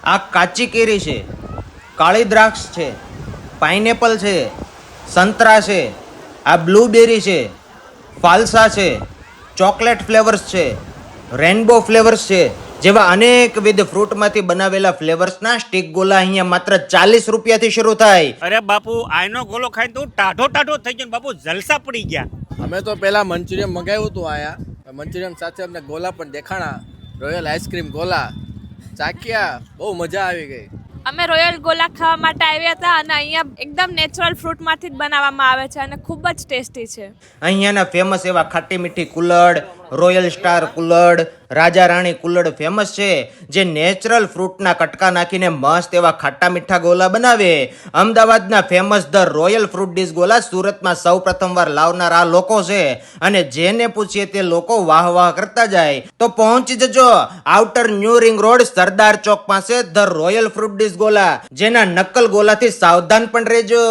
આ કાચી કેરી છે, કાળી દ્રાક્ષ છે, પાઇનેપલ છે, સંતરા છે, આ બ્લુબેરી છે, ફાલસા છે, ચોકલેટ ફ્લેવર્સ છે, રેનબો ફ્લેવર્સ છે જેવા અનેકવિધ ફ્રૂટમાંથી બનાવેલા ફ્લેવર્સના સ્ટીક ગોલા અહીંયા માત્ર 40 રૂપિયાથી શરૂ થાય. અરે બાપુ આયનો ગોલો ખાઈને તો ટાઢો ટાઢો થઈ ગયો ને બાપુ જલસા પડી ગયા. અમે તો પહેલા મંચુરિયન મંગાવ્યું હતું આયા મંચુરિયન સાથે અમને ગોલા પણ દેખાણા રોયલ આઈસ્ક્રીમ ગોલા ચાખ્યા બહુ મજા આવી ગઈ. અમે રોયલ ગોલા ખાવા માટે આવ્યા હતા અને અહીંયા એકદમ નેચરલ ફ્રૂટમાંથી જ બનાવવામાં આવે છે અને ખૂબ જ ટેસ્ટી છે. અહીંયાના ફેમસ એવા ખાટી મીઠી કુલ્લડ, રોયલ સ્ટાર કુલ્લડ, રાજા રાણી કુલ્લડ ફેમસ છે જે નેચરલ ફ્રૂટના કટકા નાખીને મસ્ત એવા ખાટા મીઠા ગોલા બનાવે. અમદાવાદના famous the royal fruit dish gola સુરતમાં સૌ પ્રથમવાર લાવનાર આ લોકો છે અને જેને પૂછીએ તે લોકો વાહ વાહ કરતા જાય. તો પહોંચી જજો outer new ring road Sardar Chowk પાસે the royal fruit dish Gola, જેના નકલ ગોલાથી સાવધાન પણ રહેજો.